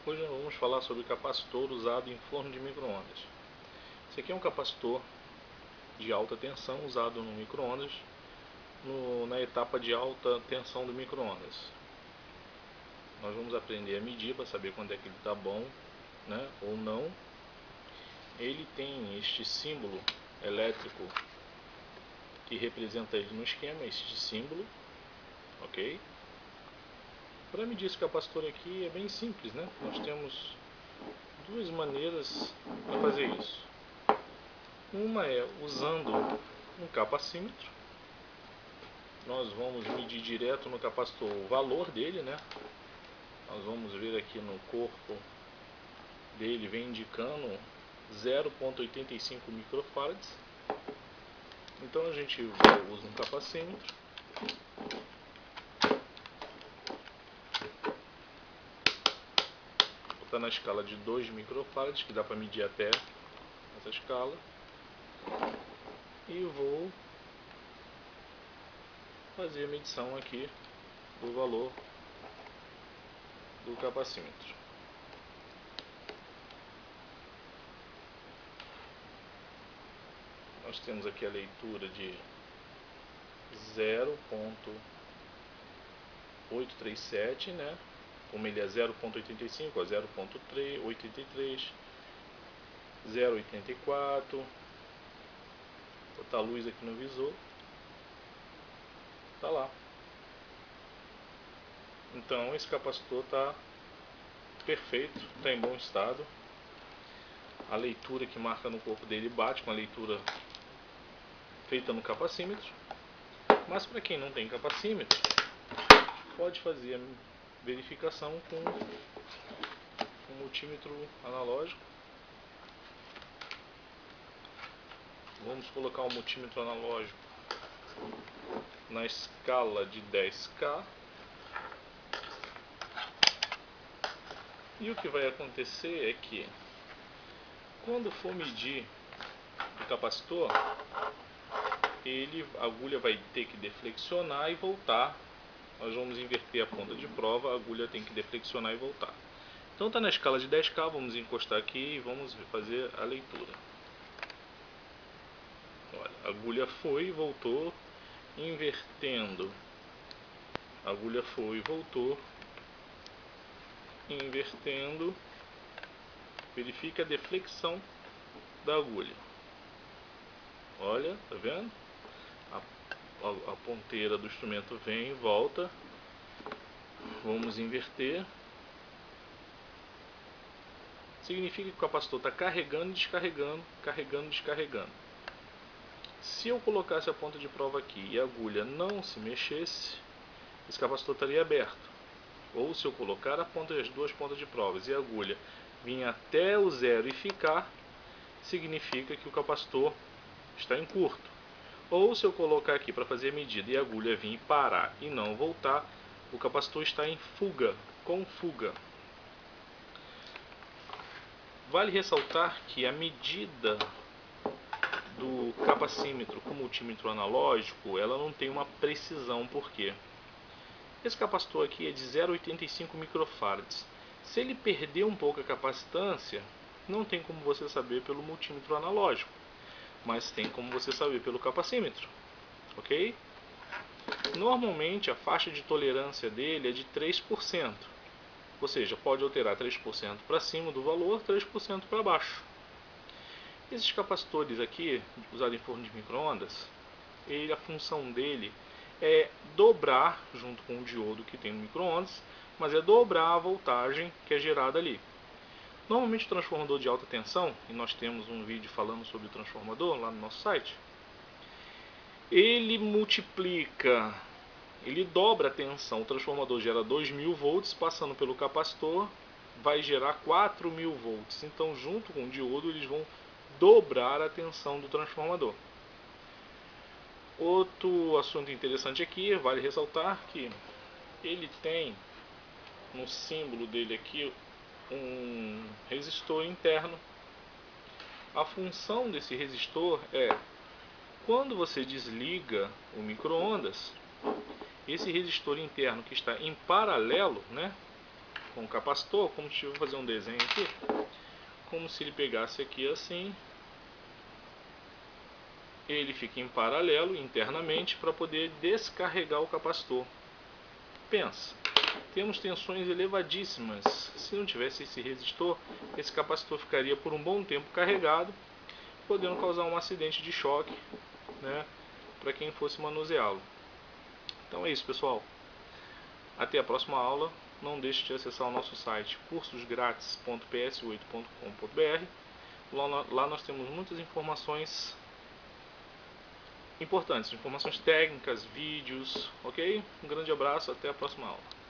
Hoje nós vamos falar sobre capacitor usado em forno de micro-ondas. Esse aqui é um capacitor de alta tensão usado no micro-ondas, na etapa de alta tensão do micro-ondas. Nós vamos aprender a medir para saber quando é que ele está bom, né, ou não. Ele tem este símbolo elétrico que representa ele no esquema, este símbolo, ok? Para medir esse capacitor aqui é bem simples, né? Nós temos duas maneiras para fazer isso. Uma é usando um capacímetro. Nós vamos medir direto no capacitor o valor dele, né? Nós vamos ver aqui no corpo dele, vem indicando 0,85 microfarads. Então a gente usa um capacímetro. Está na escala de 2 microfarads, que dá para medir até essa escala. E vou fazer a medição aqui do valor do capacímetro. Nós temos aqui a leitura de 0,837, né? Como ele é 0,85, 0,83, 0,84. Vou botar a luz aqui no visor. Tá lá. Então esse capacitor está perfeito, está em bom estado. A leitura que marca no corpo dele bate com a leitura feita no capacímetro. Mas para quem não tem capacímetro, pode fazer a verificação com um multímetro analógico. Vamos colocar o multímetro analógico na escala de 10K. E o que vai acontecer é que, quando for medir o capacitor, a agulha vai ter que deflexionar e voltar. Nós vamos inverter a ponta de prova, a agulha tem que deflexionar e voltar. Então está na escala de 10K, vamos encostar aqui e vamos fazer a leitura. Olha, a agulha foi e voltou, invertendo. A agulha foi e voltou, invertendo. Verifica a deflexão da agulha. Olha, tá vendo? A ponteira do instrumento vem e volta. Vamos inverter. Significa que o capacitor está carregando e descarregando, carregando e descarregando. Se eu colocasse a ponta de prova aqui e a agulha não se mexesse, esse capacitor estaria aberto. Ou se eu colocar as duas pontas de provas e a agulha vir até o zero e ficar, significa que o capacitor está em curto. Ou se eu colocar aqui para fazer a medida e a agulha vir parar e não voltar, o capacitor está em fuga, com fuga. Vale ressaltar que a medida do capacímetro com multímetro analógico, ela não tem uma precisão. Por quê? Esse capacitor aqui é de 0,85 microfarads. Se ele perder um pouco a capacitância, não tem como você saber pelo multímetro analógico, mas tem como você saber pelo capacímetro, ok? Normalmente a faixa de tolerância dele é de 3%, ou seja, pode alterar 3% para cima do valor, 3% para baixo. Esses capacitores aqui, usados em forno de micro-ondas, a função dele é dobrar, junto com o diodo que tem no micro-ondas, mas é dobrar a voltagem que é gerada ali. Normalmente o transformador de alta tensão, e nós temos um vídeo falando sobre o transformador lá no nosso site, ele multiplica, ele dobra a tensão. O transformador gera 2000 volts, passando pelo capacitor vai gerar 4000 volts. Então, junto com o diodo, eles vão dobrar a tensão do transformador. Outro assunto interessante aqui, vale ressaltar que ele tem no símbolo dele aqui um resistor interno. A função desse resistor é, quando você desliga o micro-ondas, esse resistor interno que está em paralelo, né, com o capacitor, como se eu vou fazer um desenho aqui, como se ele pegasse aqui assim, ele fica em paralelo internamente para poder descarregar o capacitor. Pensa, temos tensões elevadíssimas. Se não tivesse esse resistor, esse capacitor ficaria por um bom tempo carregado, podendo causar um acidente de choque, né, para quem fosse manuseá-lo. Então é isso, pessoal. Até a próxima aula. Não deixe de acessar o nosso site cursosgrátis.ps8.com.br. Lá nós temos muitas informações importantes, informações técnicas, vídeos, ok? Um grande abraço, até a próxima aula.